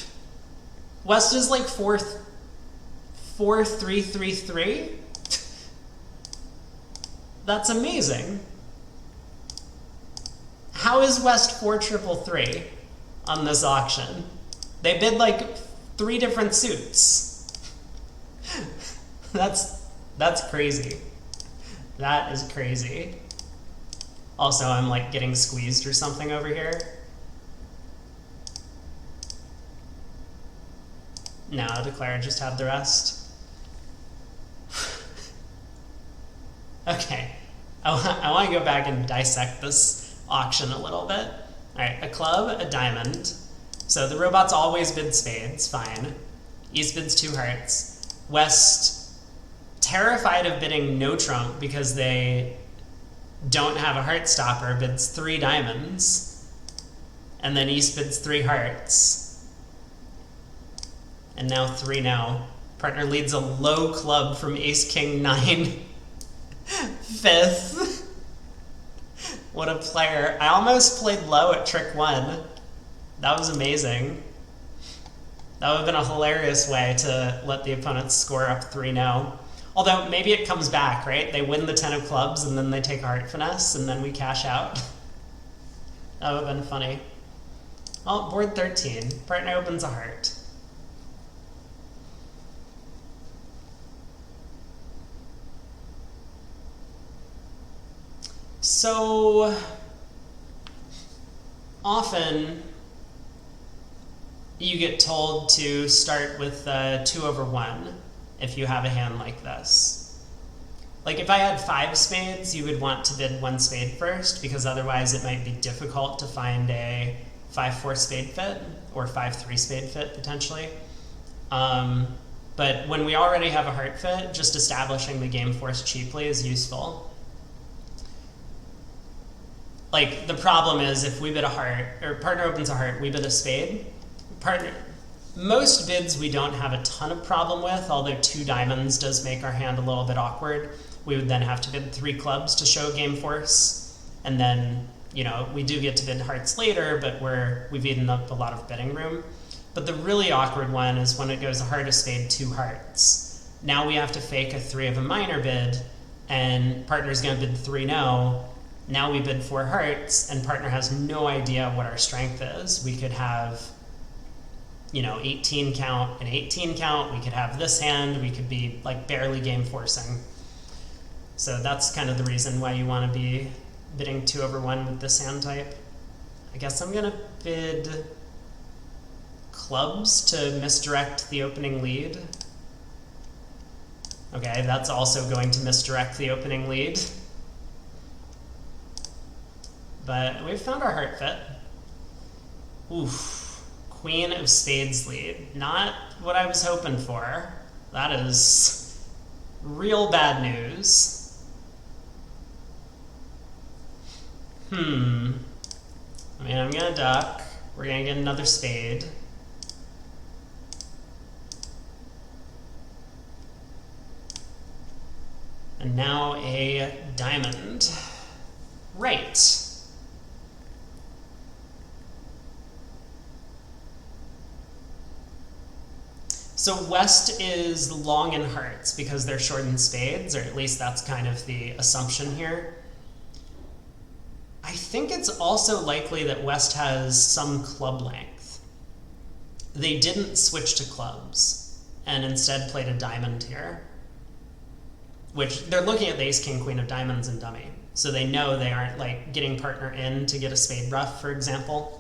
West is like 4, 3, 3, 3? That's amazing. How is West 4, 3, 3 on this auction? They bid like 3 different suits. That's crazy. That is crazy. Also, I'm like getting squeezed or something over here. No, Declare just have the rest. Okay, I want to go back and dissect this auction a little bit. All right, a club, a diamond. So the robots always bid spades, fine. East bids 2 hearts. West, terrified of bidding no trump because they don't have a heart stopper, bids 3 diamonds. And then East bids 3 hearts. And now 3 now. Partner leads a low club from Ace King 9. 5th. What a player. I almost played low at trick 1. That was amazing. That would have been a hilarious way to let the opponents score up 3-0. Although maybe it comes back, right? They win the 10 of clubs and then they take a heart finesse and then we cash out. That would have been funny. Well, board 13. Partner opens a heart. So often you get told to start with 2/1 if you have a hand like this. Like if I had 5 spades, you would want to bid 1 spade first, because otherwise it might be difficult to find a 5-4 spade fit or 5-3 spade fit potentially. But when we already have a heart fit, just establishing the game force cheaply is useful. Like the problem is if we bid a heart, or partner opens a heart, we bid a spade. Most bids we don't have a ton of problem with, although 2 diamonds does make our hand a little bit awkward. We would then have to bid 3 clubs to show game force, and then, you know, we do get to bid hearts later, but we've eaten up a lot of bidding room. But the really awkward one is when it goes a heart, a spade, 2 hearts. Now we have to fake a 3 of a minor bid, and partner's going to bid 3 no. Now we bid 4 hearts, and partner has no idea what our strength is. We could have, you know, 18 count and 18 count. We could have this hand. We could be like barely game forcing. So that's kind of the reason why you want to be bidding 2/1 with this hand type. I guess I'm going to bid clubs to misdirect the opening lead. Okay, that's also going to misdirect the opening lead. But we've found our heart fit. Oof. Queen of spades lead. Not what I was hoping for. That is real bad news. I mean, I'm going to duck. We're going to get another spade. And now a diamond. Right. So West is long in hearts because they're short in spades, or at least that's kind of the assumption here. I think it's also likely that West has some club length. They didn't switch to clubs and instead played a diamond here, which they're looking at the ace, king, queen of diamonds and dummy. So they know they aren't like getting partner in to get a spade ruff, for example.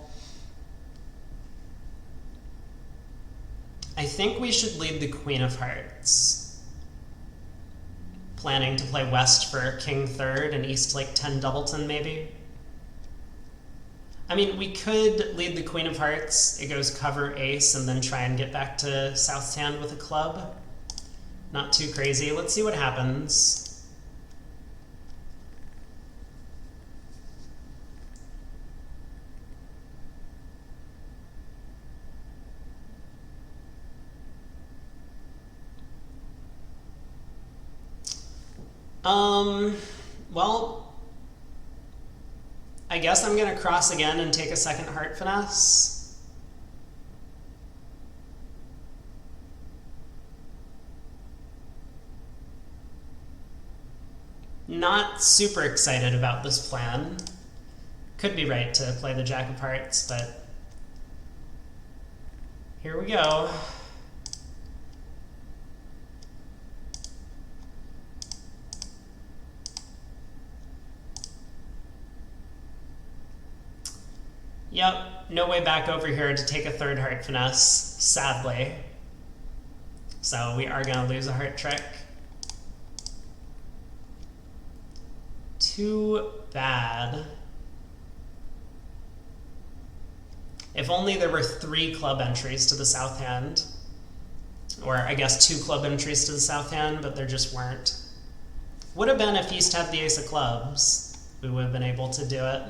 I think we should lead the queen of hearts. Planning to play West for king third and East like 10 doubleton maybe. I mean, we could lead the queen of hearts. It goes cover ace and then try and get back to South's hand with a club. Not too crazy. Let's see what happens. Well, I guess I'm going to cross again and take a second heart finesse. Not super excited about this plan. Could be right to play the jack of hearts, but here we go. Yep, no way back over here to take a third heart finesse, sadly. So we are going to lose a heart trick. Too bad. If only there were 3 club entries to the south hand. Or I guess 2 club entries to the south hand, but there just weren't. Would have been if East had the ace of clubs. We would have been able to do it.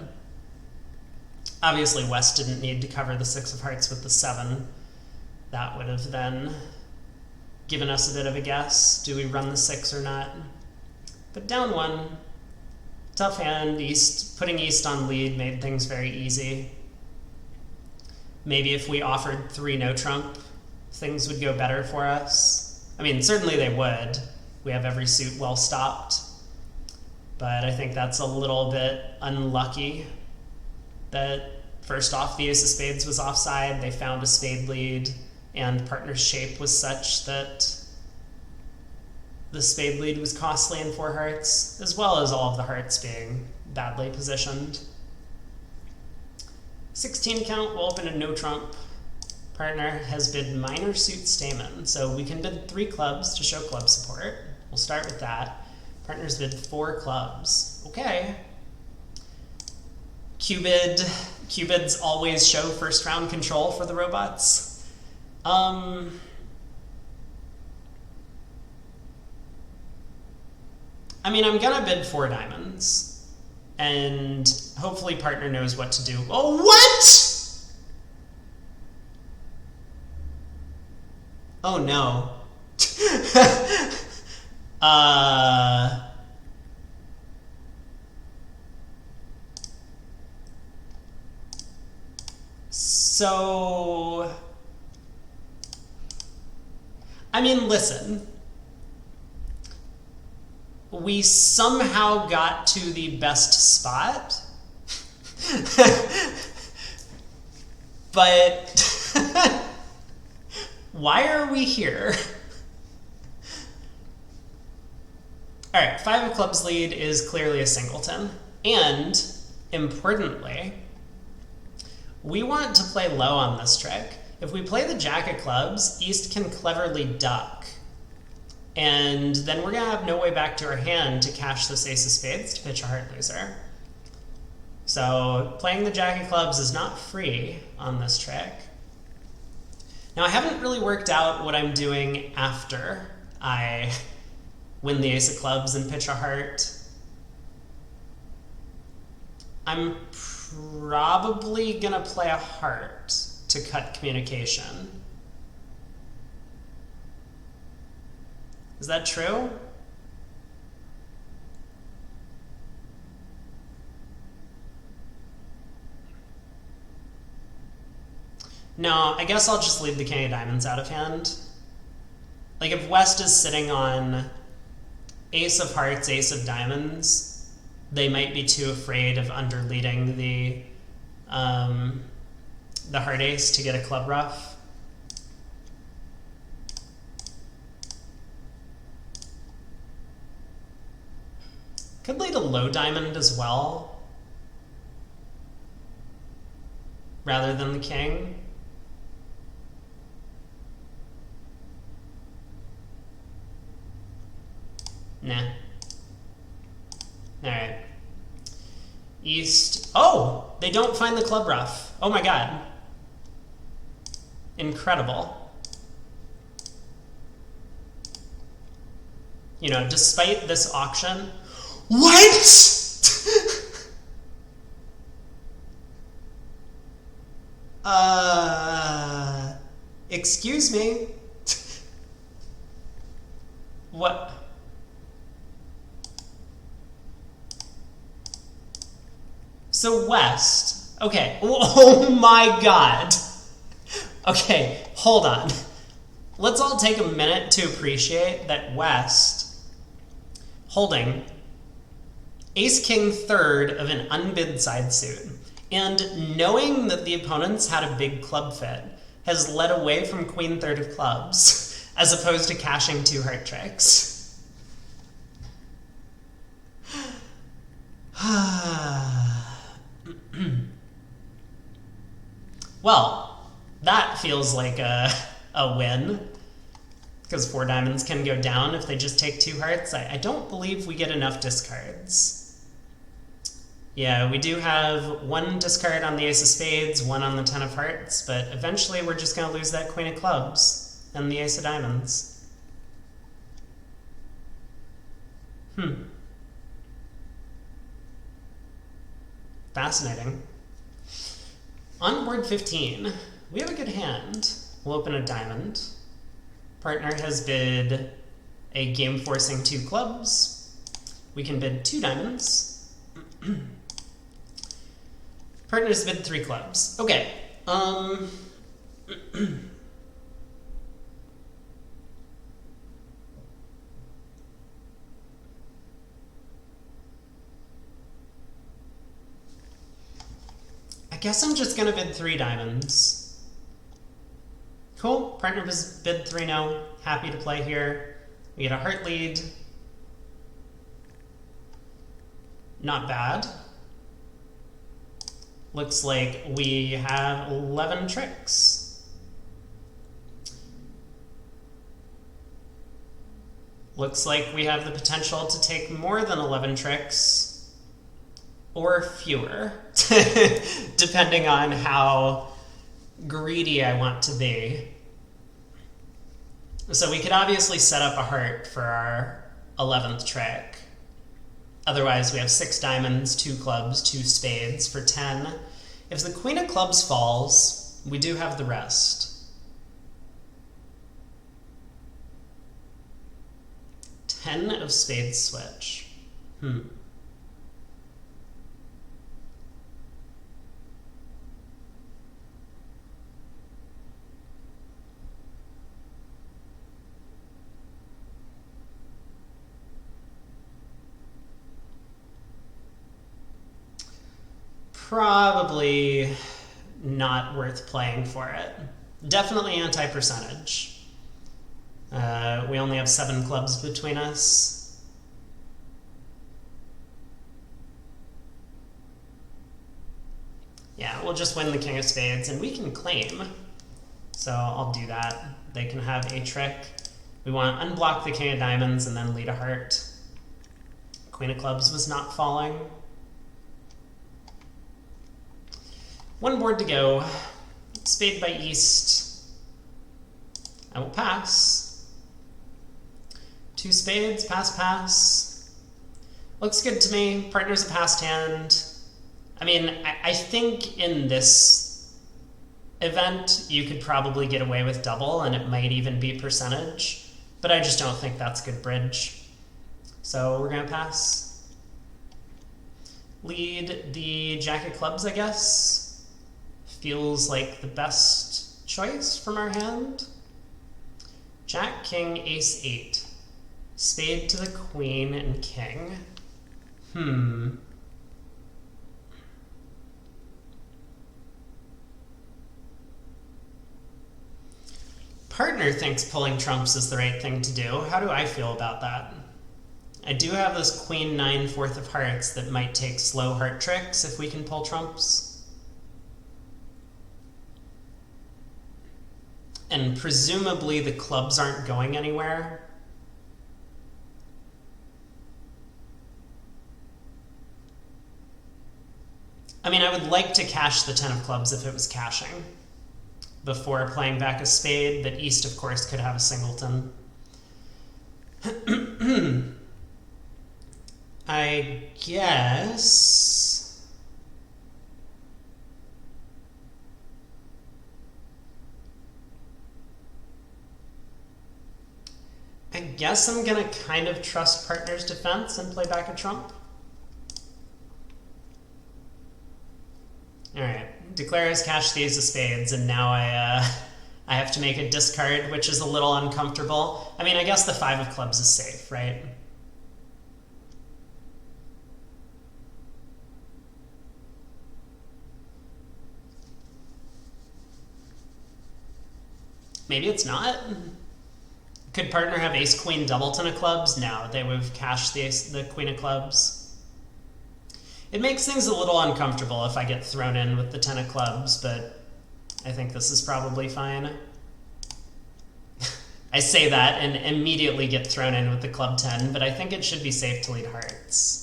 Obviously, West didn't need to cover the 6 of hearts with the 7. That would have then given us a bit of a guess. Do we run the 6 or not? But down 1. Tough hand. East, putting East on lead made things very easy. Maybe if we offered 3 no trump, things would go better for us. I mean, certainly they would. We have every suit well stopped. But I think that's a little bit unlucky that first off the ace of spades was offside, they found a spade lead, and partner's shape was such that the spade lead was costly in 4 hearts, as well as all of the hearts being badly positioned. 16 count, we'll open a no trump. Partner has bid minor suit Stamen, so we can bid 3 clubs to show club support. We'll start with that. Partner's bid 4 clubs. Okay. Cubids always show first round control for the robots. I mean, I'm gonna bid 4 diamonds, and hopefully partner knows what to do. Oh, what? Oh no. So, I mean, listen. We somehow got to the best spot, but why are we here? All right, 5 of clubs lead is clearly a singleton, and importantly, we want to play low on this trick. If we play the jack of clubs, East can cleverly duck, and then we're gonna have no way back to our hand to cash this ace of spades to pitch a heart loser. So playing the jack of clubs is not free on this trick. Now I haven't really worked out what I'm doing after I win the ace of clubs and pitch a heart. I'm probably gonna play a heart to cut communication. Is that true? No, I guess I'll just leave the king of diamonds out of hand. Like if West is sitting on ace of hearts, ace of diamonds, they might be too afraid of underleading the heart ace to get a club ruff. Could lead a low diamond as well, rather than the king. Nah. Alright. East. Oh! They don't find the club ruff. Oh my god. Incredible. You know, despite this auction. What?! Excuse me? What? So West, okay, oh my god. Okay, hold on. Let's all take a minute to appreciate that West, holding ace-king third of an unbid side suit, and knowing that the opponents had a big club fit, has led away from queen third of clubs, as opposed to cashing 2 heart tricks. Well, that feels like a win, because 4 diamonds can go down if they just take 2 hearts. I don't believe we get enough discards. Yeah, we do have 1 discard on the ace of spades, 1 on the 10 of hearts, but eventually we're just going to lose that queen of clubs and the ace of diamonds. Fascinating. On board 15, we have a good hand. We'll open a diamond. Partner has bid a game-forcing 2 clubs. We can bid 2 diamonds. Partner's bid 3 clubs. Okay. I guess I'm just gonna bid 3 diamonds. Cool. Partner has bid 3 no. Happy to play here. We get a heart lead. Not bad. Looks like we have 11 tricks. Looks like we have the potential to take more than 11 tricks, or fewer, depending on how greedy I want to be. So we could obviously set up a heart for our 11th trick. Otherwise, we have 6 diamonds, 2 clubs, 2 spades for 10. If the queen of clubs falls, we do have the rest. 10 of spades switch. Probably not worth playing for it. Definitely anti-percentage. We only have 7 clubs between us. Yeah, we'll just win the king of spades and we can claim. So I'll do that. They can have a trick. We want to unblock the king of diamonds and then lead a heart. Queen of clubs was not falling. 1 board to go. Spade by east. I will pass. 2 spades, pass, pass. Looks good to me. Partner's a passed hand. I mean, I think in this event, you could probably get away with double, and it might even be percentage, but I just don't think that's good bridge. So we're gonna pass. Lead the jack of clubs, I guess. Feels like the best choice from our hand. Jack, king, ace, 8. Spade to the queen and king. Partner thinks pulling trumps is the right thing to do. How do I feel about that? I do have this queen 9 4th of hearts that might take slow heart tricks if we can pull trumps. And presumably the clubs aren't going anywhere. I mean, I would like to cash the 10 of clubs if it was cashing before playing back a spade, but east, of course, could have a singleton. I guess... I'm gonna kind of trust partner's defense and play back a trump. Alright, declare has cashed the ace of spades, and now I have to make a discard, which is a little uncomfortable. I mean, I guess the 5 of clubs is safe, right? Maybe it's not. Could partner have ace queen double 10 of clubs? No, they would have cashed the queen of clubs. It makes things a little uncomfortable if I get thrown in with the 10 of clubs, but I think this is probably fine. I say that and immediately get thrown in with the club 10, but I think it should be safe to lead hearts.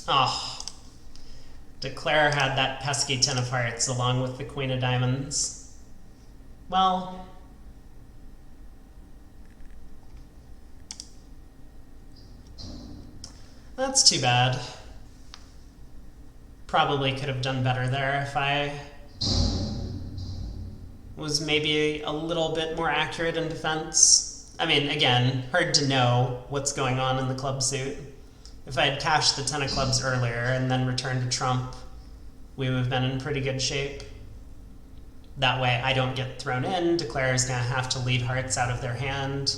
Oh, Declare had that pesky 10 of hearts along with the queen of diamonds. Well, that's too bad. Probably could have done better there if I was maybe a little bit more accurate in defense. I mean, again, hard to know what's going on in the club suit. If I had cashed the 10 of clubs earlier and then returned to trump, we would have been in pretty good shape. That way I don't get thrown in. Declare is going to have to lead hearts out of their hand.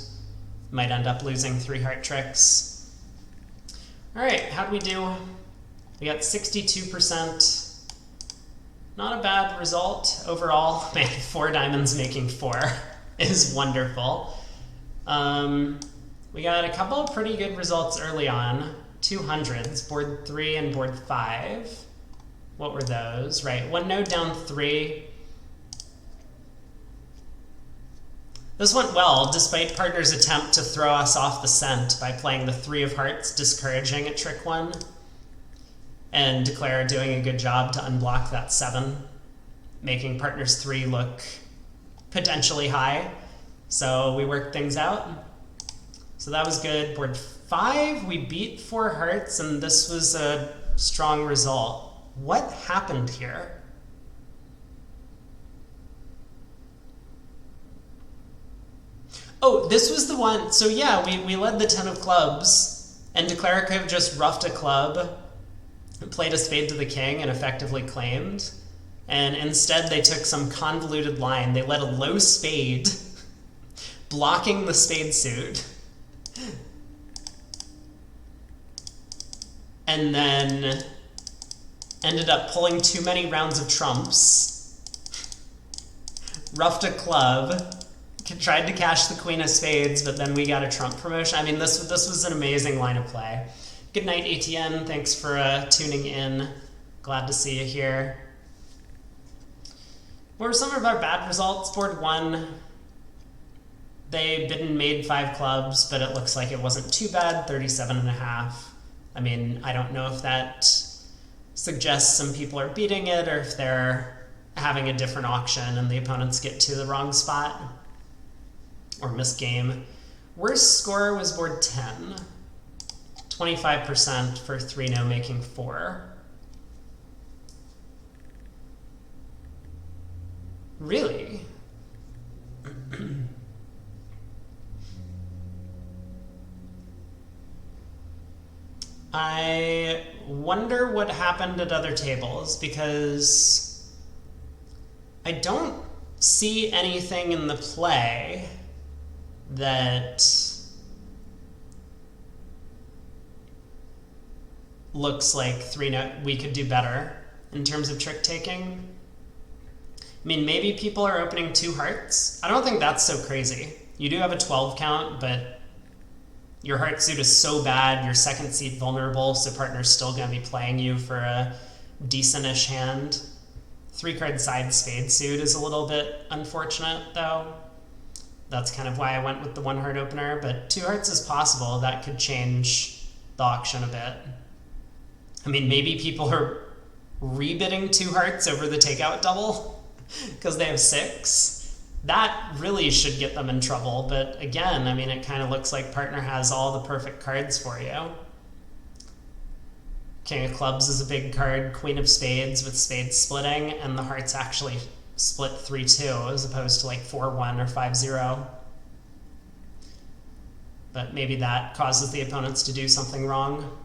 Might end up losing 3 heart tricks. Alright, how do we do? We got 62%. Not a bad result overall. Man, 4 diamonds making 4 is wonderful. We got a couple of pretty good results early on. 200s, board 3 and board 5. What were those? Right, 1 node down 3. This went well, despite partner's attempt to throw us off the scent by playing the 3 of hearts, discouraging at trick 1, and Declare doing a good job to unblock that 7, making partner's 3 look potentially high. So we worked things out. So that was good. Board 5, we beat 4 hearts, and this was a strong result. What happened here? Oh, this was the one. So yeah, we led the 10 of clubs, and Declare could have just roughed a club, played a spade to the king, and effectively claimed. And instead they took some convoluted line. They led a low spade, blocking the spade suit, and then ended up pulling too many rounds of trumps, roughed a club, tried to cash the queen of spades, but then we got a trump promotion. I mean, this was an amazing line of play. Good night, ATN. Thanks for tuning in. Glad to see you here. What were some of our bad results? Board 1, they bid and made 5 clubs, but it looks like it wasn't too bad, 37.5. I mean, I don't know if that suggests some people are beating it or if they're having a different auction and the opponents get to the wrong spot or miss game. Worst score was board 10, 25% for 3-no making 4. Really? I wonder what happened at other tables, because I don't see anything in the play that looks like 3-no we could do better in terms of trick taking. I mean, maybe people are opening 2 hearts. I don't think that's so crazy. You do have a 12 count, but your heart suit is so bad, your second seat vulnerable, so partner's still going to be playing you for a decent-ish hand. 3-card side spade suit is a little bit unfortunate, though. That's kind of why I went with the 1 heart opener, but 2 hearts is possible. That could change the auction a bit. I mean, maybe people are rebidding 2 hearts over the takeout double because they have 6. That really should get them in trouble, but again, I mean, it kind of looks like partner has all the perfect cards for you. King of clubs is a big card, queen of spades with spades splitting, and the hearts actually split 3-2 as opposed to like 4-1 or 5-0. But maybe that causes the opponents to do something wrong.